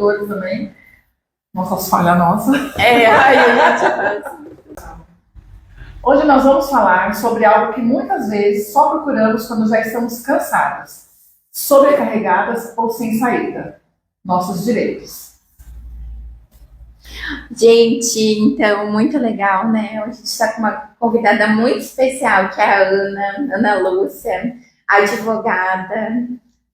diretores também. Nossa, falha nossa. Aí a gente faz. Hoje nós vamos falar sobre algo que muitas vezes só procuramos quando já estamos cansadas, sobrecarregadas ou sem saída. Nossos direitos. Gente, então, muito legal, né? Hoje a gente está com uma convidada muito especial, que é a Ana Lúcia, advogada,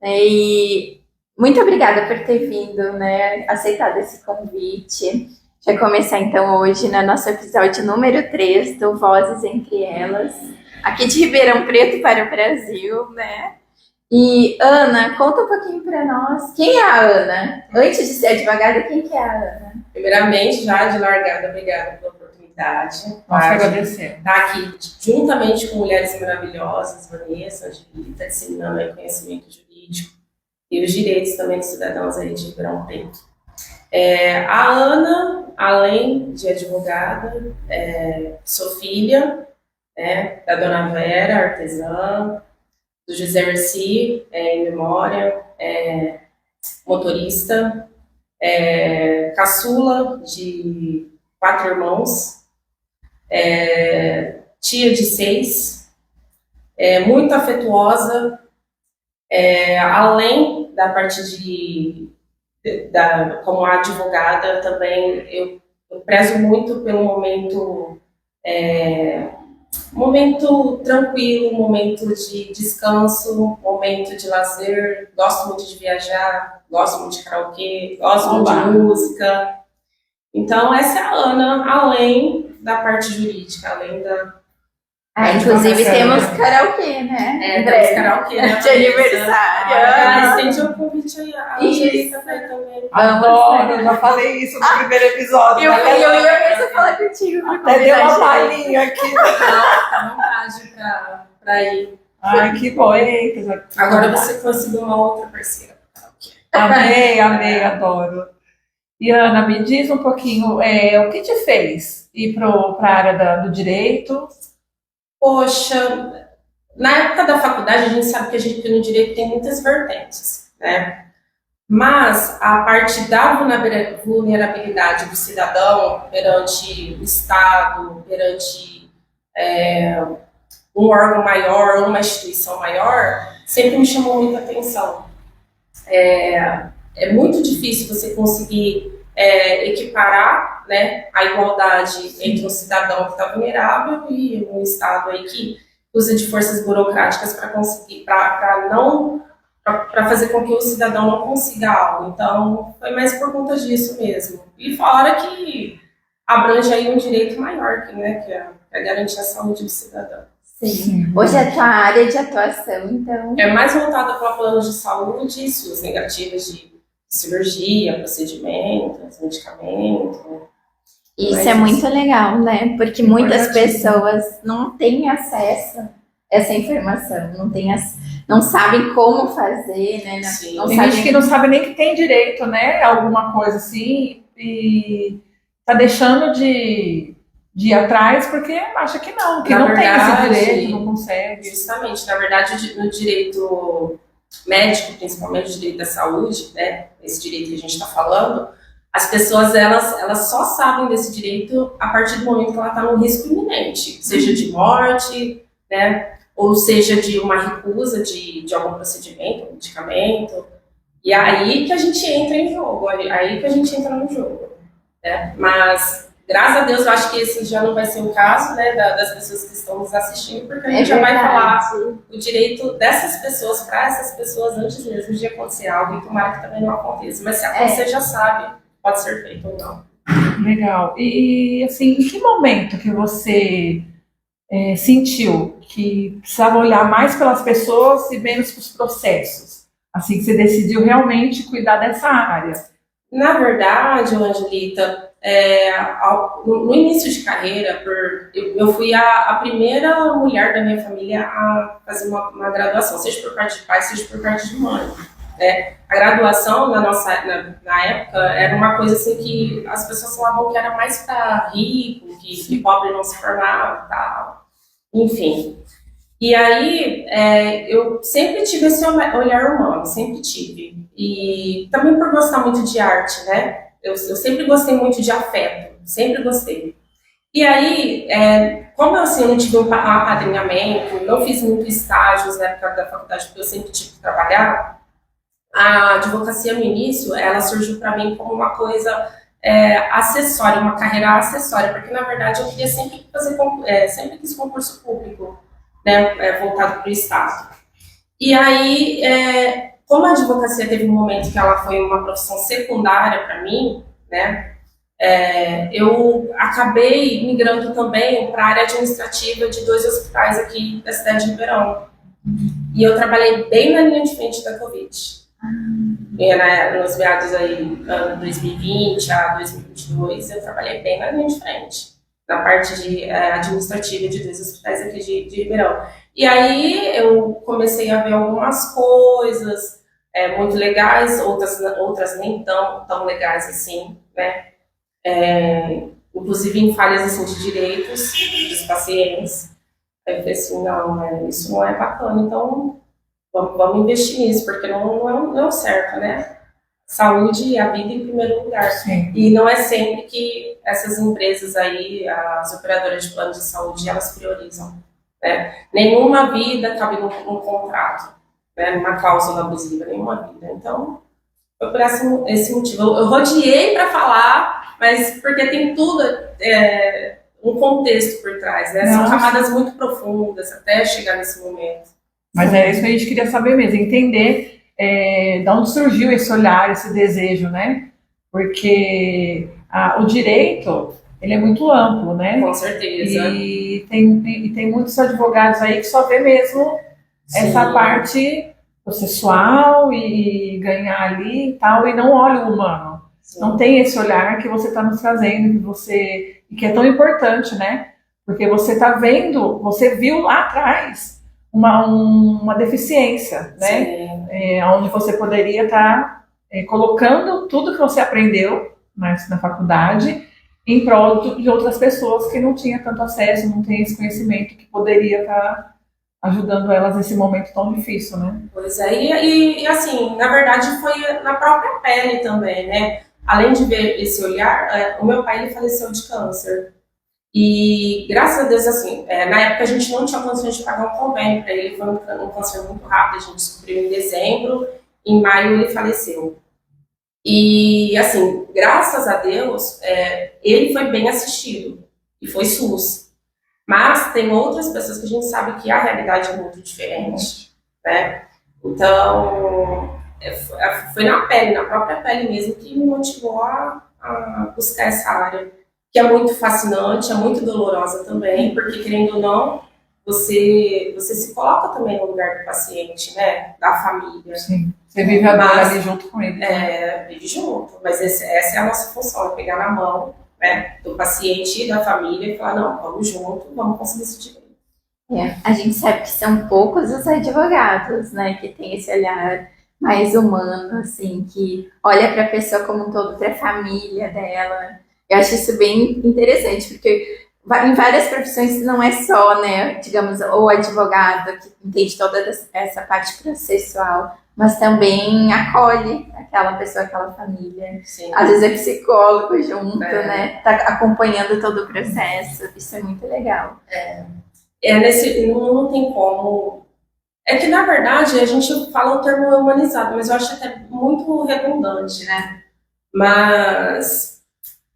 né? E muito obrigada por ter vindo, né? Aceitado esse convite. Vai começar então hoje no nosso episódio número 3 do Vozes Entre Elas, aqui de Ribeirão Preto para o Brasil, né? E Ana, conta um pouquinho para nós, quem é a Ana? Antes de ser advogada, quem que é a Ana? Primeiramente, já de largada, obrigada pela oportunidade. Nós que agradecer. Estar aqui juntamente com mulheres maravilhosas, Vanessa, Angelita, disseminando aí conhecimento jurídico e os direitos também dos cidadãos aí de Ribeirão Preto. A Ana, além de advogada, sou filha da Dona Vera, artesã, do José Merci, em memória, motorista, caçula de 4 irmãos, tia de 6, muito afetuosa, além da parte como advogada também, eu prezo muito pelo momento tranquilo, momento de descanso, momento de lazer, gosto muito de viajar, gosto muito de karaokê, gosto muito de música. Então, essa é a Ana, além da parte jurídica, além da... inclusive temos karaokê, né? Temos karaokê, né? De aniversário. Estende o convite aí, a Angelita também. Adoro, eu já falei isso no primeiro episódio. Eu ia mesmo falar contigo. Até deu uma palhinha aqui. Fica à vontade pra ir. Ai, que bom. Eita, agora você conseguiu uma outra parceira. Amei, adoro. E Ana, me diz um pouquinho, o que te fez ir para a área do direito? Poxa, na época da faculdade a gente sabe que a gente no direito tem muitas vertentes, né? Mas a parte da vulnerabilidade do cidadão perante o Estado, perante um órgão maior, uma instituição maior, sempre me chamou muita atenção. É muito difícil você conseguir equiparar, né, a igualdade entre um cidadão que está vulnerável e um Estado aí que usa de forças burocráticas para conseguir, para fazer com que o cidadão não consiga algo. Então, foi mais por conta disso mesmo. E fora que abrange aí um direito maior, que é garantir a saúde do cidadão. Sim. Hoje é a tua área de atuação, então... É mais voltada para planos de saúde e suas negativas de cirurgia, procedimentos, medicamentos. Isso é muito legal, né? Porque muitas pessoas não têm acesso a essa informação, não sabem como fazer, né? Não tem gente que não sabe nem que tem direito, né? Alguma coisa assim, e tá deixando de ir atrás porque acha que não tem esse direito, não consegue. Justamente, na verdade, no direito médico, principalmente o direito da saúde, né? Esse direito que a gente está falando, as pessoas elas só sabem desse direito a partir do momento que ela está no risco iminente, seja de morte, né? Ou seja de uma recusa de algum procedimento, medicamento. E aí que a gente entra em jogo, aí que a gente entra no jogo, né? Mas graças a Deus, eu acho que esse já não vai ser o caso, né, das pessoas que estão nos assistindo, porque a gente já vai falar o direito dessas pessoas para essas pessoas antes mesmo de acontecer algo, e tomara que também não aconteça. Mas se acontecer, já sabe, pode ser feito ou não. Legal. E assim, em que momento que você sentiu que precisava olhar mais pelas pessoas e menos para os processos? Assim, que você decidiu realmente cuidar dessa área? Na verdade, Angelita, no início de carreira, eu fui a primeira mulher da minha família a fazer uma graduação, seja por parte de pai, seja por parte de mãe. Né? A graduação, na época, era uma coisa assim que as pessoas falavam que era mais para rico, que pobre não se formava e tal. Enfim. E aí, eu sempre tive esse olhar humano, sempre tive. E também por gostar muito de arte, né? Eu sempre gostei muito de afeto, sempre gostei. E aí, como assim, eu não tive um apadrinhamento, não fiz muito estágios na época da faculdade, porque eu sempre tive que trabalhar, a advocacia no início, ela surgiu para mim como uma coisa acessória, uma carreira acessória, porque na verdade eu queria sempre fazer, sempre quis concurso público, né, voltado para o Estado. E aí, como a advocacia teve um momento que ela foi uma profissão secundária para mim, né, eu acabei migrando também para a área administrativa de 2 hospitais aqui da cidade de Ribeirão. E eu trabalhei bem na linha de frente da Covid. Nos meados aí, ano 2020 a 2022, eu trabalhei bem na linha de frente, na parte administrativa de 2 hospitais aqui de Ribeirão. E aí eu comecei a ver algumas coisas muito legais, outras nem tão legais assim, né? Inclusive em falhas assim, de direitos dos pacientes. Aí eu falei assim, não, isso não é bacana, então vamos investir nisso, porque não é o certo, né? Saúde e a vida em primeiro lugar. Sim. E não é sempre que essas empresas aí, as operadoras de plano de saúde, elas priorizam. Né? Nenhuma vida cabe num contrato, né? Numa cláusula abusiva, nenhuma vida. Então, foi por esse motivo. Eu rodeei para falar, mas porque tem tudo um contexto por trás, né? São camadas muito profundas até chegar nesse momento. Mas é isso que a gente queria saber mesmo, entender de onde surgiu esse olhar, esse desejo, né? Porque o direito, ele é muito amplo, né? Com certeza. E tem muitos advogados aí que só vê mesmo essa parte processual e ganhar ali e tal, e não olha o humano. Sim. Não tem esse olhar que você está nos trazendo, que é tão importante, né? Porque você está vendo, você viu lá atrás uma deficiência, né? Onde você poderia estar colocando tudo que você aprendeu na faculdade em prol de outras pessoas que não tinham tanto acesso, não têm esse conhecimento que poderia estar ajudando elas nesse momento tão difícil, né? Pois é, e assim, na verdade foi na própria pele também, né? Além de ver esse olhar, o meu pai ele faleceu de câncer. E graças a Deus, assim, na época a gente não tinha condições de pagar um convênio para ele, foi um câncer muito rápido, a gente descobriu em dezembro, em maio ele faleceu. E assim, graças a Deus, ele foi bem assistido, e foi SUS. Mas tem outras pessoas que a gente sabe que a realidade é muito diferente, né? Então, foi na pele, na própria pele mesmo, que me motivou a buscar essa área, que é muito fascinante, é muito dolorosa também, porque, querendo ou não, você se coloca também no lugar do paciente, né? Da família. Sim, você vive a dor ali junto com ele. Vive junto, mas essa é a nossa função, é pegar na mão, né, do paciente e da família e falar, não, vamos junto, vamos conseguir esse direito. A gente sabe que são poucos os advogados, né, que tem esse olhar mais humano, assim, que olha para a pessoa como um todo, para a família dela. Eu acho isso bem interessante, porque em várias profissões não é só, né, digamos, o advogado que entende toda essa parte processual, mas também acolhe aquela pessoa, aquela família. Sim. Às vezes é psicólogo junto, né? Tá acompanhando todo o processo. Isso é muito legal. Não tem como. É que, na verdade, a gente fala o termo humanizado, mas eu acho até muito redundante, né? Mas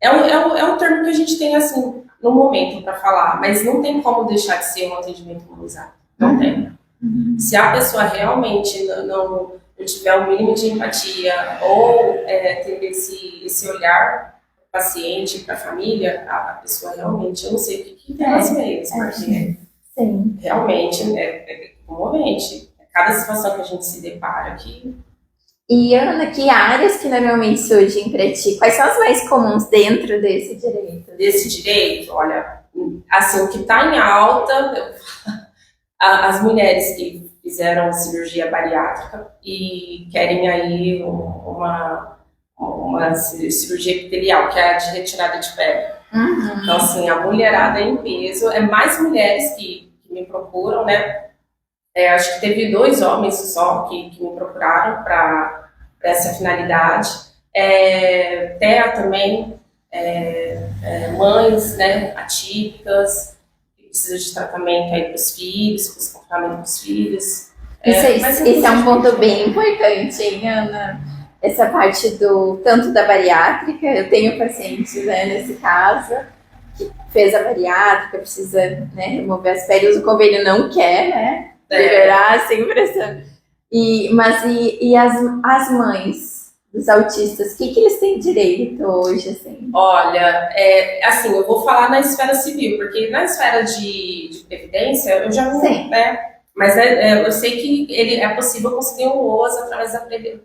é um termo que a gente tem, assim, no momento para falar, mas não tem como deixar de ser um atendimento humanizado. Não tem. Se a pessoa realmente não tiver o mínimo de empatia ou ter esse olhar para o paciente, para a família, a pessoa realmente, eu não sei o que tem nas meias, porque sim. Realmente é comovente. Cada situação que a gente se depara aqui. E, Ana, que áreas que normalmente surgem para ti? Quais são as mais comuns dentro desse direito? Desse direito, olha, assim, o que está em alta... As mulheres que fizeram cirurgia bariátrica e querem aí uma cirurgia epitelial, que é a de retirada de pele. Então, assim, a mulherada em peso, é mais mulheres que me procuram, né? Acho que teve 2 homens só que me procuraram para essa finalidade. TEA também, mães, né, atípicas, que precisam de tratamento aí para os filhos, para os comportamentos dos filhos. Isso é um ponto bem importante, hein, Ana? Essa parte tanto da bariátrica, eu tenho pacientes, né, nesse caso, que fez a bariátrica, precisa, né, remover as peles, o convênio não quer, né, liberar sem pressão. Mas as mães dos autistas, o que eles têm direito hoje, assim? Olha, assim, eu vou falar na esfera civil, porque na esfera de previdência, eu já não, né, mas eu sei que é possível conseguir um LOAS através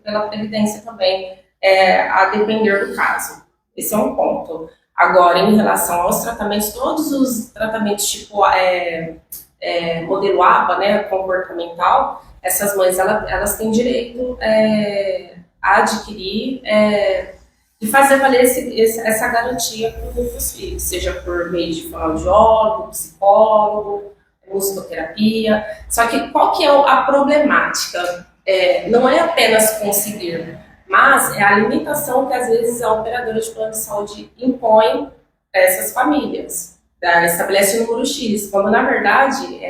pela previdência também, a depender do caso. Esse é um ponto. Agora, em relação aos tratamentos, todos os tratamentos tipo modelo ABA, né, comportamental, essas mães elas têm direito a adquirir e fazer valer essa garantia para os filhos, seja por meio de fonoaudiólogo, psicólogo, musicoterapia. Só que qual que é a problemática? Não é apenas conseguir, mas é a limitação que às vezes a operadora de plano de saúde impõe a essas famílias. Estabelece o número X, quando na verdade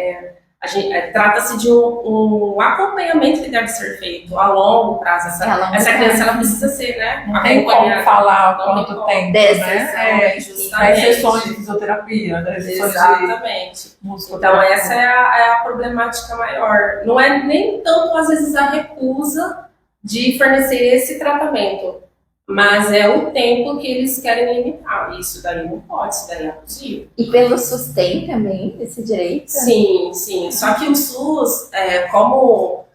trata-se de um acompanhamento que deve ser feito a longo prazo. Essa criança ela precisa ser, né? Não tem como falar quanto tempo, né? As sessões de fisioterapia, né? Exatamente. Então essa é a problemática maior. Não é nem tanto às vezes a recusa de fornecer esse tratamento, mas é o tempo que eles querem limitar. Isso daí não pode, isso daí é abusivo. E pelo SUS tem também esse direito? Sim, sim. Só que o SUS, como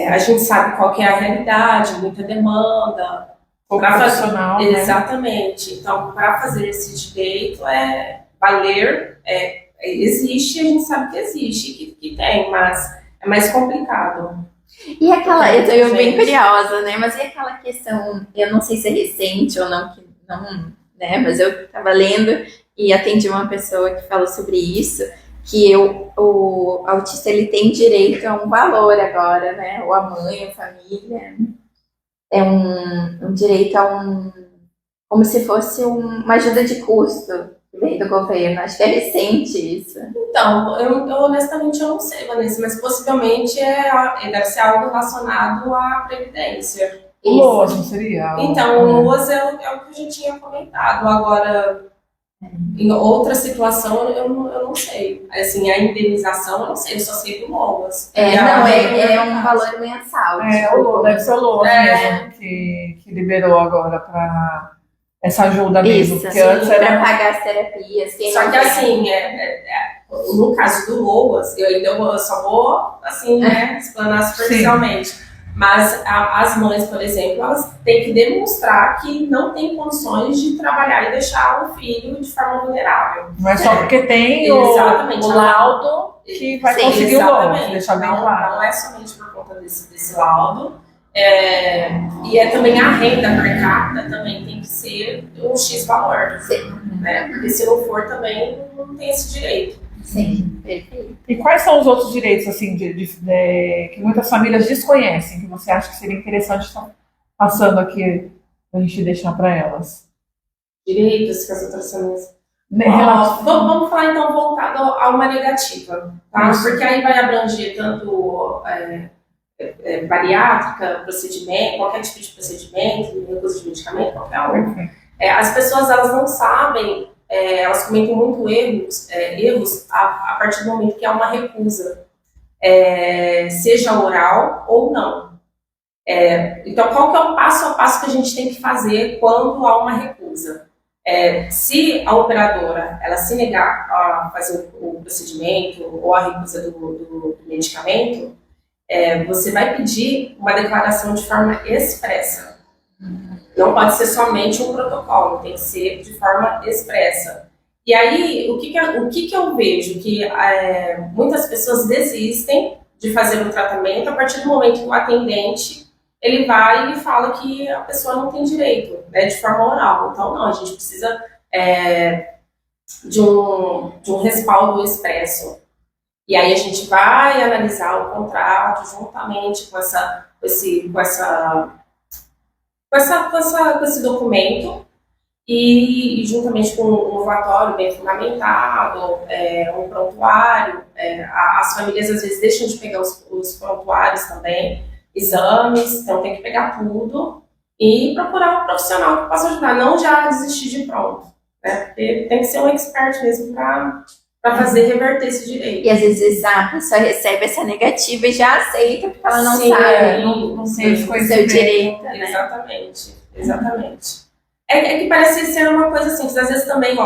a gente sabe qual que é a realidade, muita demanda. Profissional, né? Exatamente. Então, para fazer esse direito, valer, existe, a gente sabe que existe, que tem, mas é mais complicado. E aquela, eu tô bem curiosa, né? Mas e aquela questão, eu não sei se é recente ou não, né? Mas eu tava lendo e atendi uma pessoa que falou sobre isso, que o autista ele tem direito a um valor agora, né? Ou a mãe, a família, é um direito a como se fosse uma ajuda de custo que vem do governo. Acho que é recente isso. Então, eu honestamente eu não sei, Vanessa, mas possivelmente deve ser algo relacionado à previdência. O LOAS, não seria? Então, o LOAS é o que a gente tinha comentado. Agora, em outra situação, eu não sei. Assim, a indenização, eu não sei, eu só sei do LOAS. É um valor mensal. Deve ser o LOAS mesmo, que liberou agora para essa ajuda mesmo. Isso, para pagar as terapias. Só que assim, no caso do LOAS, eu só vou, assim, né, explanar superficialmente. Mas as mães, por exemplo, elas têm que demonstrar que não têm condições de trabalhar e deixar o filho de forma vulnerável. Não é só porque tem o laudo que vai conseguir o LOAS, deixar bem claro. Não é somente por conta desse laudo. E também a renda per capita também tem que ser um X valor. Né? Porque se não for também não tem esse direito. Sim, perfeito. E quais são os outros direitos assim que muitas famílias desconhecem, que você acha que seria interessante estar passando aqui para a gente deixar para elas? Direitos que as outras famílias... Vamos falar então voltado a uma negativa, tá? Porque aí vai abranger tanto bariátrica, procedimento, qualquer tipo de procedimento, recurso de medicamento, qualquer um. As pessoas elas não sabem, elas cometem muito erros a partir do momento que há uma recusa, seja oral ou não. Então, qual que é o passo a passo que a gente tem que fazer quando há uma recusa? Se a operadora ela se negar a fazer o procedimento ou a recusa do medicamento, você vai pedir uma declaração de forma expressa. Não pode ser somente um protocolo, tem que ser de forma expressa. E aí, o que eu vejo? Que muitas pessoas desistem de fazer o tratamento a partir do momento que o atendente ele vai e fala que a pessoa não tem direito, né, de forma oral. Então, não, a gente precisa de um respaldo expresso. E aí a gente vai analisar o contrato juntamente com esse documento e juntamente com um relatório bem fundamentado, um prontuário. As famílias às vezes deixam de pegar os prontuários também, exames, então tem que pegar tudo e procurar um profissional que possa ajudar, não já desistir de pronto, né? Porque tem que ser um expert mesmo para fazer reverter esse direito. E às vezes a pessoa recebe essa negativa e já aceita, porque ela não sabe não o tem seu direito, né? Exatamente. É que parece ser uma coisa simples, às vezes também,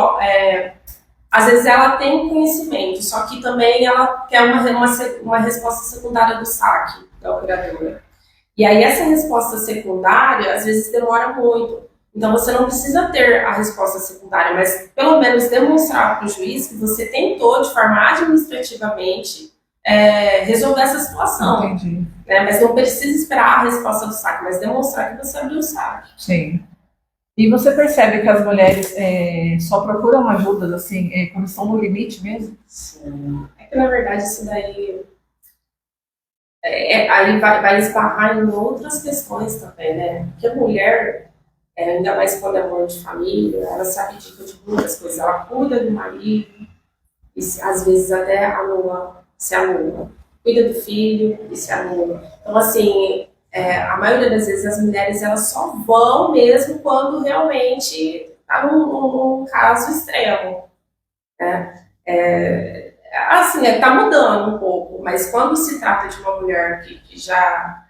às vezes ela tem conhecimento, só que também ela quer uma resposta secundária do saque da operadora. E aí essa resposta secundária, às vezes, demora muito. Então, você não precisa ter a resposta secundária, mas pelo menos demonstrar para o juiz que você tentou, de forma administrativamente, resolver essa situação. Entendi. Né? Mas não precisa esperar a resposta do saque, mas demonstrar que você abriu o saque. Sim. E você percebe que as mulheres só procuram ajudas, assim, quando estão no limite mesmo? Sim. É que, na verdade, isso daí... aí vai esbarrar em outras questões também, né? Porque a mulher... ainda mais quando é mãe de família, ela se abdica de muitas coisas. Ela cuida do marido, e às vezes até se anula. Cuida do filho e se anula. Então, assim, a maioria das vezes as mulheres elas só vão mesmo quando realmente está num caso extremo. Né? Assim, está mudando um pouco, mas quando se trata de uma mulher que já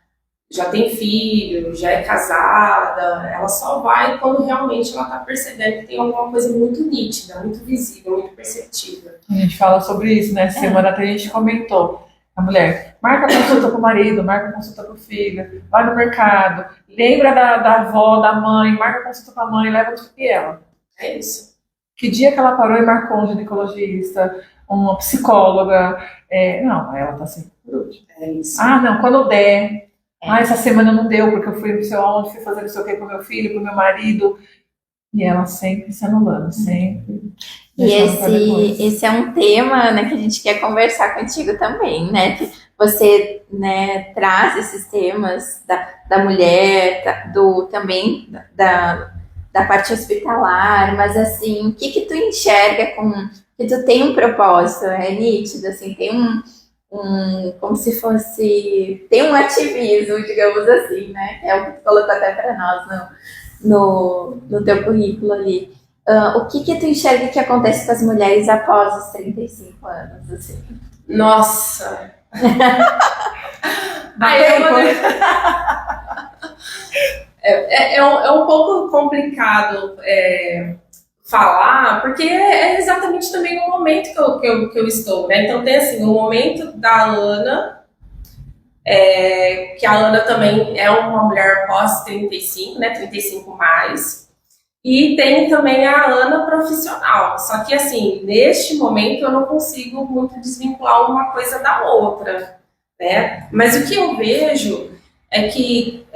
tem filho, já é casada, ela só vai quando realmente ela está percebendo que tem alguma coisa muito nítida, muito visível, muito perceptível. A gente fala sobre isso, né? Semana até a gente comentou. A mulher marca consulta com o marido, marca consulta com o filho, vai no mercado, lembra da avó, da mãe, marca consulta com a mãe, leva tudo e ela. É isso. Que dia que ela parou e marcou um ginecologista, uma psicóloga? Não, ela tá sempre por último. É isso. Ah, não, quando der. Essa semana não deu, porque eu fui não sei onde, fui fazer não sei o que com meu filho, com meu marido. E ela sempre se anulando, sempre. E esse é um tema, né, que a gente quer conversar contigo também, né? Que você, né, traz esses temas da mulher, também da parte hospitalar, mas assim, o que tu enxerga que tu tem um propósito, é nítido, assim, tem como se fosse, tem um ativismo, digamos assim, né? É o que tu colocou até para nós no teu currículo ali. O que tu enxerga que acontece com as mulheres após os 35 anos, assim? Nossa! É um pouco complicado falar, porque é exatamente também o momento que eu estou, né? Então tem assim, o momento da Ana, que a Ana também é uma mulher pós-35, né? 35 mais. E tem também a Ana profissional. Só que assim, neste momento eu não consigo muito desvincular uma coisa da outra, né? Mas o que eu vejo é que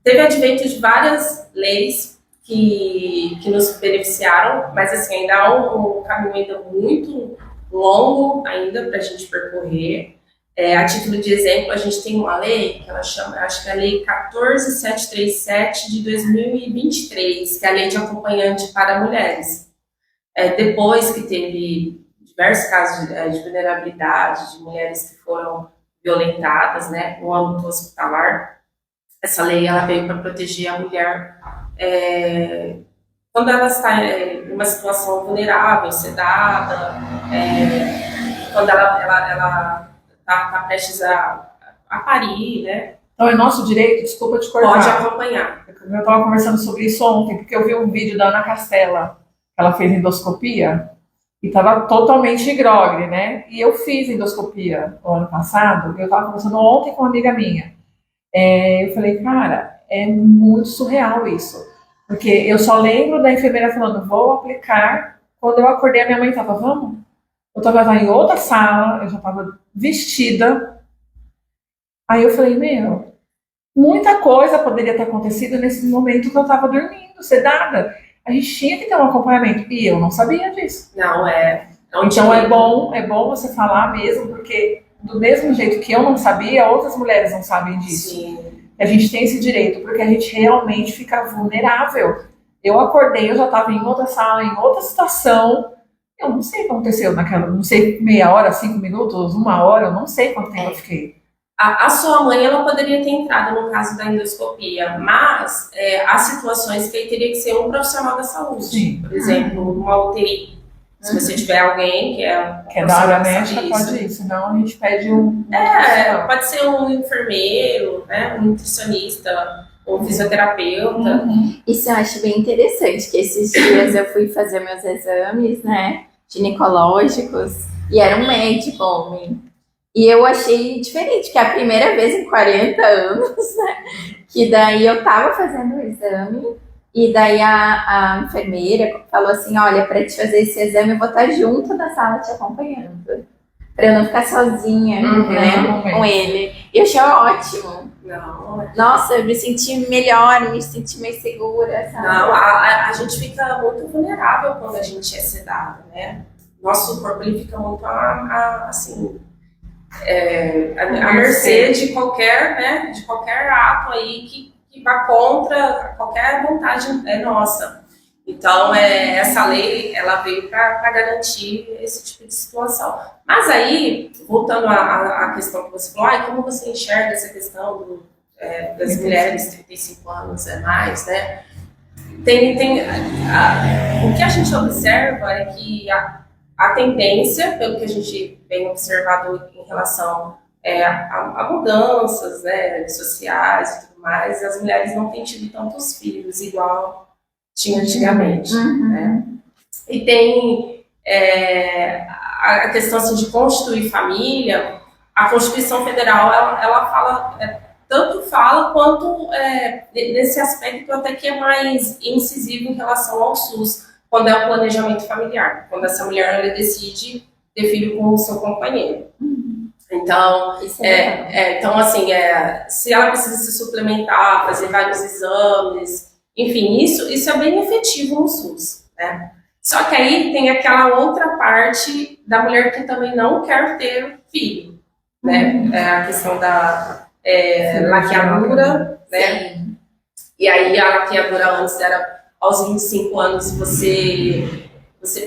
teve advento de várias leis que nos beneficiaram, mas assim, ainda há um caminho ainda muito longo ainda para a gente percorrer. A título de exemplo, a gente tem uma lei que ela chama, acho que é a Lei 14737 de 2023, que é a Lei de Acompanhante para Mulheres. Depois que teve diversos casos de vulnerabilidade, de mulheres que foram violentadas, né, no âmbito hospitalar, essa lei ela veio para proteger a mulher quando ela está em uma situação vulnerável, sedada, quando ela está prestes a parir, né? Então é nosso direito, desculpa te cortar. Pode acompanhar. Eu estava conversando sobre isso ontem, porque eu vi um vídeo da Ana Castela, que ela fez endoscopia, e estava totalmente grogre, né? E eu fiz endoscopia no ano passado, e eu estava conversando ontem com uma amiga minha. Eu falei, cara, é muito surreal isso. Porque eu só lembro da enfermeira falando, vou aplicar. Quando eu acordei, a minha mãe estava, vamos? Eu estava em outra sala, eu já estava vestida. Aí eu falei, muita coisa poderia ter acontecido nesse momento que eu estava dormindo, sedada. A gente tinha que ter um acompanhamento. E eu não sabia disso. Não, Então é bom você falar mesmo, porque do mesmo jeito que eu não sabia, outras mulheres não sabem disso. Sim. A gente tem esse direito, porque a gente realmente fica vulnerável. Eu acordei, eu já estava em outra sala, em outra situação. Eu não sei o que aconteceu naquela, não sei, meia hora, 5 minutos, 1 hora, eu não sei quanto tempo eu fiquei. A sua mãe, ela poderia ter entrado no caso da endoscopia, mas há situações que aí teria que ser um profissional da saúde. Sim. Por exemplo, uma UTI. Se você tiver alguém que é da área médica, pode ir, senão a gente pede um profissional. Pode ser um enfermeiro, né, um nutricionista, um fisioterapeuta. Isso eu acho bem interessante, que esses dias eu fui fazer meus exames, né, ginecológicos, e era um médico homem. E eu achei diferente, que é a primeira vez em 40 anos, né, que daí eu tava fazendo o exame, e daí a enfermeira falou assim, olha, para te fazer esse exame eu vou estar junto na sala te acompanhando, para eu não ficar sozinha, né, com ele. E eu achei ótimo. Não. Nossa, eu me senti melhor, me senti mais segura, sabe? Não, a gente fica muito vulnerável quando a gente é sedado, né? Nosso corpo ele fica muito assim, à mercê de qualquer, né, de qualquer ato aí que vá contra qualquer vontade nossa. Então, essa lei, ela veio para garantir esse tipo de situação. Mas aí, voltando à questão que você falou, como você enxerga essa questão das mulheres 35 anos é mais, né? O que a gente observa é que a tendência, pelo que a gente tem observado em relação a mudanças, né, sociais e tudo mais, as mulheres não têm tido tantos filhos igual tinha antigamente, né? E tem a questão assim, de constituir família. A Constituição Federal ela fala, tanto fala quanto nesse aspecto até que é mais incisivo em relação ao SUS, quando é o planejamento familiar, quando essa mulher ela decide ter filho com o seu companheiro. Então, então assim, se ela precisa se suplementar, fazer vários exames, enfim, isso é bem efetivo no SUS, né? Só que aí tem aquela outra parte da mulher que também não quer ter filho, né? A questão da laqueadura, né? Sim. E aí a laqueadura antes era aos 25 anos você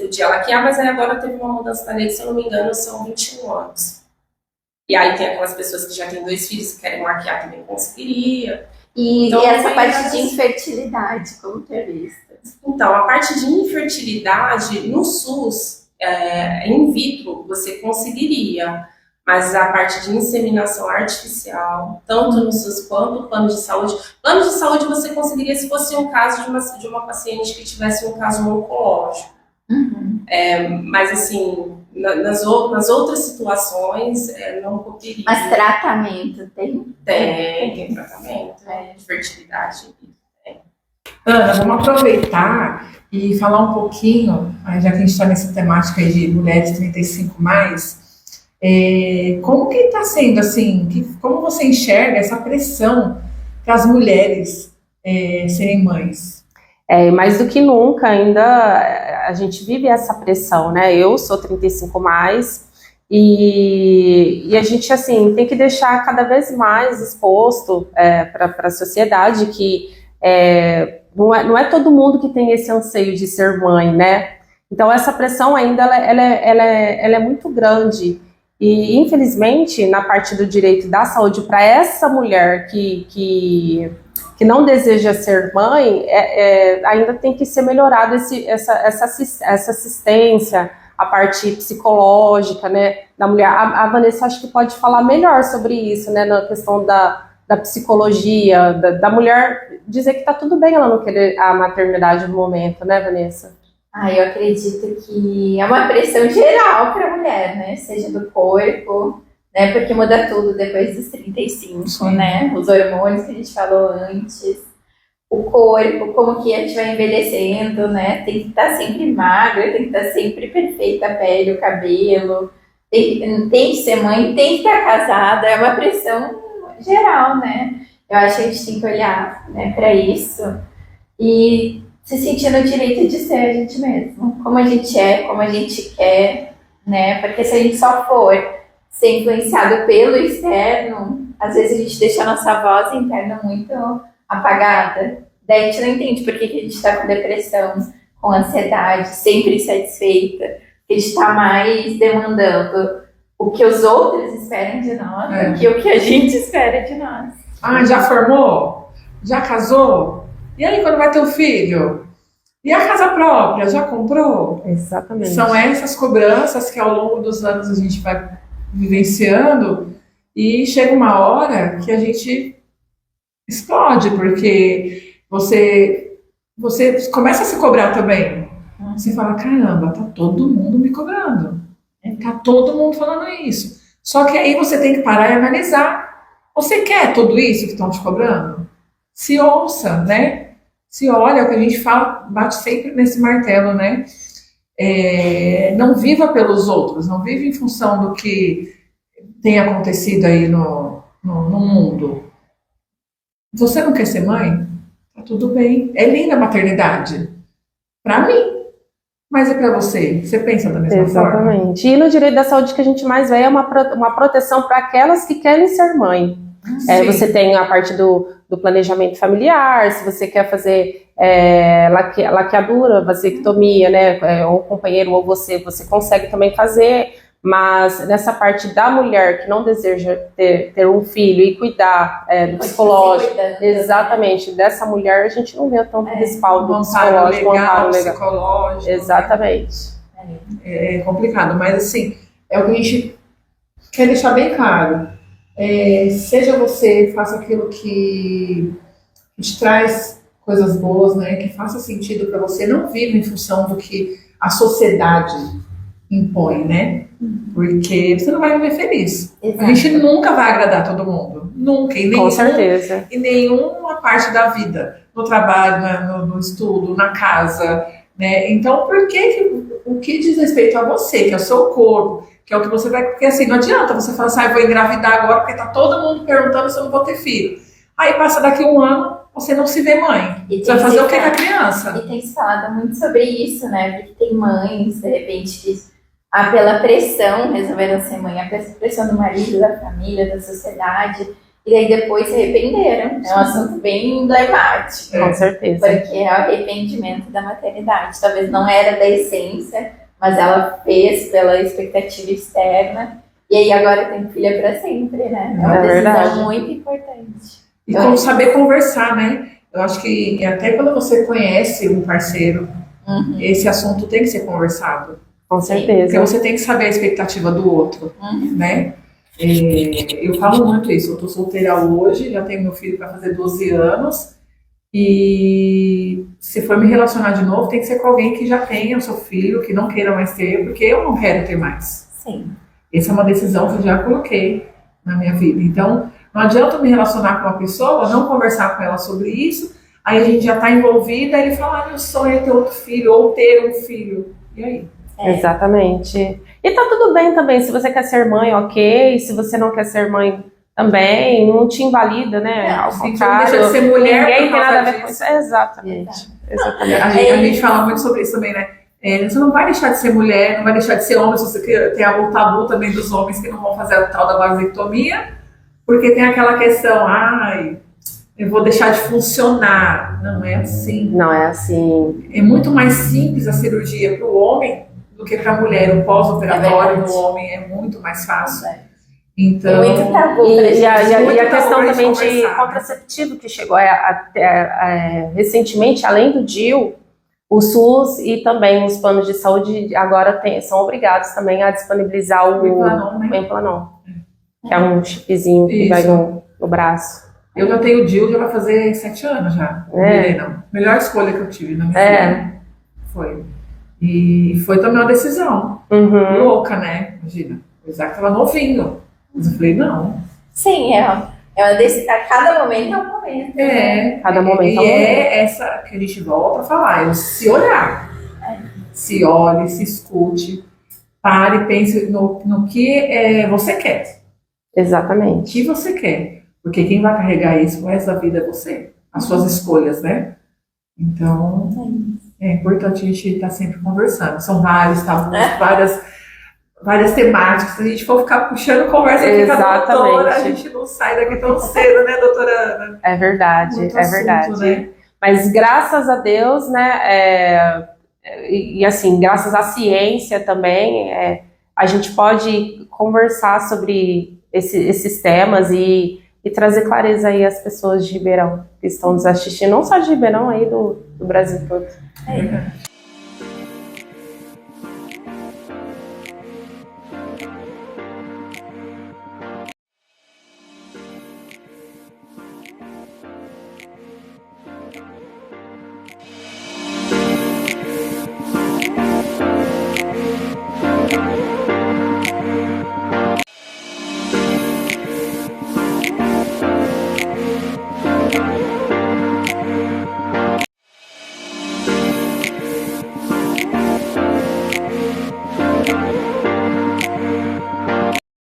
podia laquear, mas aí agora teve uma mudança na lei, se eu não me engano, são 21 anos. E aí tem aquelas pessoas que já têm 2 filhos que querem laquear também conseguiria. E Então, essa parte de infertilidade, como que é vista? Então, a parte de infertilidade no SUS, in vitro, você conseguiria, mas a parte de inseminação artificial, tanto no SUS quanto no plano de saúde. Plano de saúde você conseguiria se fosse um caso de uma paciente que tivesse um caso oncológico. Mas assim, nas outras situações, não poderia. Mas tratamento tem? Tem tratamento de fertilidade. Ana, vamos aproveitar e falar um pouquinho, já que a gente está nessa temática aí de mulheres 35 mais, como que está sendo, assim, como você enxerga essa pressão para as mulheres serem mães? Mais do que nunca, ainda a gente vive essa pressão, né? Eu sou 35 mais e a gente, assim, tem que deixar cada vez mais exposto para a sociedade que não é todo mundo que tem esse anseio de ser mãe, né? Então, essa pressão ainda ela é muito grande. E, infelizmente, na parte do direito da saúde, para essa mulher que não deseja ser mãe, ainda tem que ser melhorado essa assistência, a parte psicológica, né, da mulher. A Vanessa acho que pode falar melhor sobre isso, né, na questão da psicologia, da mulher dizer que está tudo bem ela não querer a maternidade no momento, né, Vanessa? Eu acredito que é uma pressão geral para a mulher, né? Seja do corpo, né? Porque muda tudo depois dos 35, sim, né? Os hormônios que a gente falou antes, o corpo, como que a gente vai envelhecendo, né? Tem que estar sempre magra, tem que estar sempre perfeita a pele, o cabelo, tem que ser mãe, tem que estar casada, é uma pressão geral, né? Eu acho que a gente tem que olhar, né, para isso e se sentir no direito de ser a gente mesmo, como a gente é, como a gente quer, né? Porque se a gente só for ser influenciado pelo externo, às vezes a gente deixa a nossa voz interna muito apagada. Daí a gente não entende por que a gente está com depressão, com ansiedade, sempre insatisfeita, que a gente está mais demandando o que os outros esperam de nós do que o que a gente espera de nós. Ah, já formou? Já casou? E aí, quando vai ter o filho? E a casa própria? Já comprou? Exatamente. São essas cobranças que ao longo dos anos a gente vai vivenciando e chega uma hora que a gente explode, porque você começa a se cobrar também. Você fala, caramba, tá todo mundo me cobrando. Tá todo mundo falando isso. Só que aí você tem que parar e analisar. Você quer tudo isso que estão te cobrando? Se ouça, né? Se olha, é o que a gente fala, bate sempre nesse martelo, né? Não viva pelos outros, não vive em função do que tem acontecido aí no mundo. Você não quer ser mãe? Tá tudo bem. É linda a maternidade. Pra mim. Mas é pra você. Você pensa da mesma forma? Exatamente. E no direito da saúde que a gente mais vê é uma proteção para aquelas que querem ser mãe. Você tem a parte do planejamento familiar, se você quer fazer laqueadura, vasectomia, né, ou o companheiro ou você consegue também fazer, mas nessa parte da mulher que não deseja ter um filho e cuidar do psicológico, exatamente, dessa mulher a gente não vê tanto respaldo psicológico, legal, psicológico. Exatamente. É complicado, mas assim, é o que a gente quer deixar bem claro. Seja você, faça aquilo que te traz coisas boas, né? Que faça sentido para você, não viva em função do que a sociedade impõe, né? Porque você não vai viver feliz. Exato. A gente nunca vai agradar todo mundo, nunca, Com certeza. Em nenhuma parte da vida, no trabalho, no estudo, na casa, né? Então, por que o que diz respeito a você, que é o seu corpo, que é o que você vai... Porque assim, não adianta você falar assim, eu vou engravidar agora porque tá todo mundo perguntando se eu não vou ter filho. Aí passa daqui um ano, você não se vê mãe. Você vai fazer o que com a criança? E tem se falado muito sobre isso, né? Porque tem mães, de repente, que pela pressão resolveram ser mãe, a pressão do marido, da família, da sociedade, e daí depois se arrependeram. É um assunto bem emblemático. Com certeza. Porque é o arrependimento da maternidade. Talvez não era da essência, mas ela fez pela expectativa externa, e aí agora tem filha para sempre, né? É uma decisão verdade. muito importante. E como saber conversar, né? Eu acho que até quando você conhece um parceiro, esse assunto tem que ser conversado. Com certeza. Porque você tem que saber a expectativa do outro, né? Eu falo muito isso. Eu tô solteira hoje, já tenho meu filho para fazer 12 anos. E se for me relacionar de novo, tem que ser com alguém que já tenha o seu filho, que não queira mais ter, porque eu não quero ter mais. Sim. Essa é uma decisão que eu já coloquei na minha vida. Então, não adianta eu me relacionar com uma pessoa, não conversar com ela sobre isso, aí a gente já está envolvida, aí ele fala, meu sonho é ter outro filho, ou ter um filho. E aí? Exatamente. E tá tudo bem também, se você quer ser mãe, ok, se você não quer ser mãe também, não te invalida, né? Ao contrário, deixa de ser mulher ninguém por tem causa nada a ver com disso. isso. Exatamente. Exatamente. A gente fala muito sobre isso também, né? Você não vai deixar de ser mulher, não vai deixar de ser homem, se você tem o tabu também dos homens que não vão fazer o tal da vasectomia, porque tem aquela questão, eu vou deixar de funcionar. Não é assim. Não é assim. É muito mais simples a cirurgia para o homem do que para a mulher. O pós-operatório do homem é muito mais fácil. Então, muito tabu. E a muito questão tabu também de conversar. contraceptivo que chegou recentemente, além do DIU, o SUS e também os planos de saúde agora são obrigados também a disponibilizar o Implanon, que é um chipzinho que vai no braço. Eu já tenho o DIU, já vai fazer 7 anos já. Não. Melhor escolha que eu tive na minha vida. Foi. E foi também uma decisão louca, né? Imagina. O Isaac tava novinho. Mas eu falei, não. Sim, a cada momento é um momento. Cada momento é um momento. Essa que a gente volta a falar, se olhar. Se olhe, se escute, pare e pense no que você quer. Exatamente. O que você quer. Porque quem vai carregar isso o resto da vida é você. As suas escolhas, né? Então, é importante a gente estar sempre conversando. São vários tabus, várias várias temáticas. Se a gente for ficar puxando conversa aqui com a doutora, a gente não sai daqui tão cedo, né, doutora Ana? É verdade, Muito é assunto, verdade. né? Mas graças a Deus, né, e assim, graças à ciência também, a gente pode conversar sobre esses temas e trazer clareza aí às pessoas de Ribeirão que estão nos assistindo, não só de Ribeirão, aí do Brasil todo. É.